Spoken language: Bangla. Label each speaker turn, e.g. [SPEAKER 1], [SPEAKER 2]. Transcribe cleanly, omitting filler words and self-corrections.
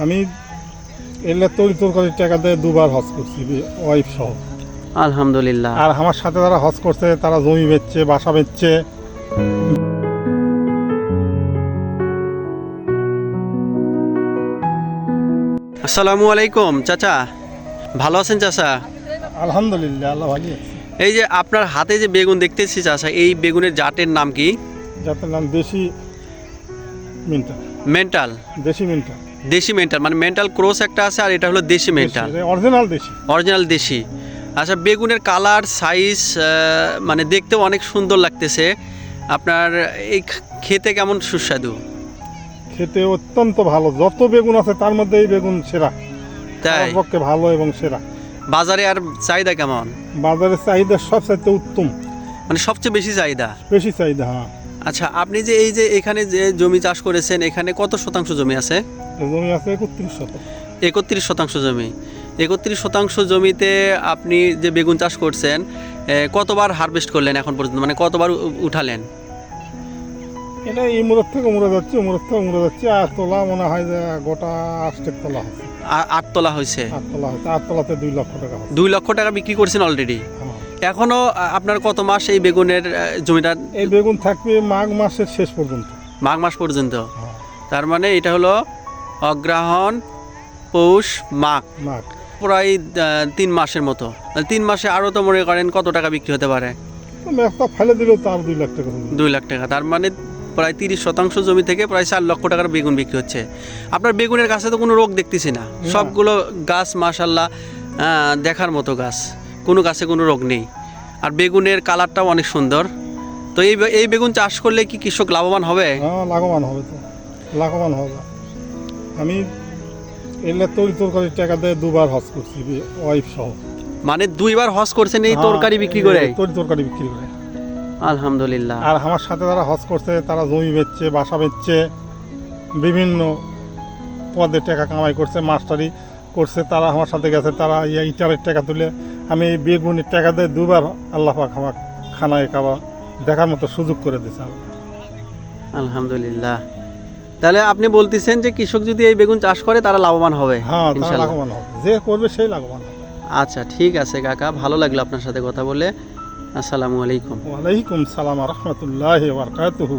[SPEAKER 1] আমি এলে তরিতরকারির টাকা দিয়ে দুবার হজ করছি ওয়াইফ সহ।
[SPEAKER 2] আলহামদুলিল্লাহ।
[SPEAKER 1] আর আমার সাথে যারা হজ করছে তারা জমি বেচছে, বাসা বেচছে।
[SPEAKER 2] আসসালামু আলাইকুম চাচা, ভালো আছেন চাচা?
[SPEAKER 1] আলহামদুলিল্লাহ, আল্লাহ ভালো আছে।
[SPEAKER 2] এই যে আপনার হাতে যে বেগুন দেখতেছি চাচা, এই বেগুনের জাতের নাম কি?
[SPEAKER 1] যাদের নাম দেশি মিন্টাল।
[SPEAKER 2] মেন্টাল?
[SPEAKER 1] দেশি মিন্টাল।
[SPEAKER 2] দেশি মেন্টাল মানে মেন্টাল ক্রস একটা আছে, আর এটা হলো দেশি মেন্টাল,
[SPEAKER 1] অরিজিনাল দেশি।
[SPEAKER 2] অরিজিনাল দেশি। আচ্ছা, বেগুনের কালার সাইজ মানে দেখতেও অনেক সুন্দর লাগতেছে। আপনার এই খেতে কেমন সুস্বাদু?
[SPEAKER 1] খেতে অত্যন্ত ভালো। যত বেগুন আছে তার মধ্যে এই বেগুন সেরা,
[SPEAKER 2] তাই?
[SPEAKER 1] আমার পক্ষে ভালো এবং সেরা।
[SPEAKER 2] বাজারে আর চাহিদা কেমন?
[SPEAKER 1] বাজারের চাহিদা সবচাইতে উত্তম,
[SPEAKER 2] মানে সবচেয়ে বেশি চাহিদা?
[SPEAKER 1] বেশি চাহিদা, হ্যাঁ।
[SPEAKER 2] আচ্ছা, আপনি যে এই যে এখানে যে জমি চাষ করেছেন, এখানে কত শতাংশ জমি আছে?
[SPEAKER 1] জমি আছে 31 শতক।
[SPEAKER 2] 31 শতাংশ জমি। 31 শতাংশ জমিতে আপনি যে বেগুন চাষ করছেন, কতবার হারভেস্ট করলেন এখন পর্যন্ত, মানে কতবার উঠালেন?
[SPEAKER 1] এটা এই মুরত থেকে উমরে যাচ্ছে, উমরত থেকে উমরে যাচ্ছে। আর তোলা মনে হয় যে গোটা 8 তোলা হচ্ছে।
[SPEAKER 2] 8 তোলা হয়েছে?
[SPEAKER 1] 8 তোলা হচ্ছে। 8 তোলাতে 2 লক্ষ টাকা হচ্ছে।
[SPEAKER 2] 2 লক্ষ টাকা বিক্রি করছেন অলরেডি?
[SPEAKER 1] হ্যাঁ।
[SPEAKER 2] এখনো আপনার কত মাস এই বেগুনের জমিটা?
[SPEAKER 1] এই বেগুন থাকবে মাঘ মাসের শেষ পর্যন্ত।
[SPEAKER 2] মাঘ মাস পর্যন্ত?
[SPEAKER 1] হ্যাঁ।
[SPEAKER 2] তার মানে এটা হলো অগ্রহায়ণ, পৌষ, মাঘ,
[SPEAKER 1] মাঘ
[SPEAKER 2] প্রায় 3 মাসের মতো। 3 মাসে আরও তো মনে করেন কত টাকা বিক্রি হতে পারে?
[SPEAKER 1] তো একটা ফেলে দিলেও তার 2 লাখ টাকা হবে।
[SPEAKER 2] 2 লাখ টাকা। তার মানে প্রায় 30 শতাংশ জমি থেকে প্রায় 4 লক্ষ টাকার বেগুন বিক্রি হচ্ছে। আপনার বেগুনের গাছে তো কোনো রোগ দেখতেছি না, সবগুলো গাছ মাশাআল্লাহ দেখার মতো গাছ, কোনো গাছে কোনো রোগ নেই। আর বেগুনের কালারটাও অনেক সুন্দর। তো এই বেগুন চাষ করলে কি কৃষক লাভবান হবে?
[SPEAKER 1] হ্যাঁ, লাভবান হবে, তো লাভবান হবে। আমি এলে তরিতরকারির টাকা দিয়ে দুবার হজ করছি ওয়াইফ সহ।
[SPEAKER 2] মানে 2 বার হজ করছেন এই তরকারি বিক্রি করে?
[SPEAKER 1] তরিতরকারি বিক্রি করে।
[SPEAKER 2] আলহামদুলিল্লাহ।
[SPEAKER 1] আর আমার সাথে যারা হজ করছে তারা জমি বেচছে, বাসা বেচছে, বিভিন্ন পদে টাকা কামাই করছে, মাস্টারি করছে। তারা আমার সাথে গেছে, তারা ইটারের টাকা তুলে আমি এই বেগুনের টাকা দিয়ে দুবার আল্লাহ পাক আমার খানায় খাওয়া দেখার মতো সুযোগ করে দিয়েছে।
[SPEAKER 2] আলহামদুলিল্লাহ। তাহলে আপনি বলতেছেন যে কৃষক যদি এই বেগুন চাষ করে তারা লাভবান হবে?
[SPEAKER 1] হ্যাঁ, তারা
[SPEAKER 2] ইনশাআল্লাহ
[SPEAKER 1] লাভবান হবে, যে করবে সেই লাভবান হবে।
[SPEAKER 2] আচ্ছা, ঠিক আছে কাকা, ভালো লাগলো আপনার সাথে কথা বলে। আসসালামু আলাইকুম।
[SPEAKER 1] ওয়ালাইকুম সালাম ওয়া রাহমাতুল্লাহি ওয়া বারাকাতুহু।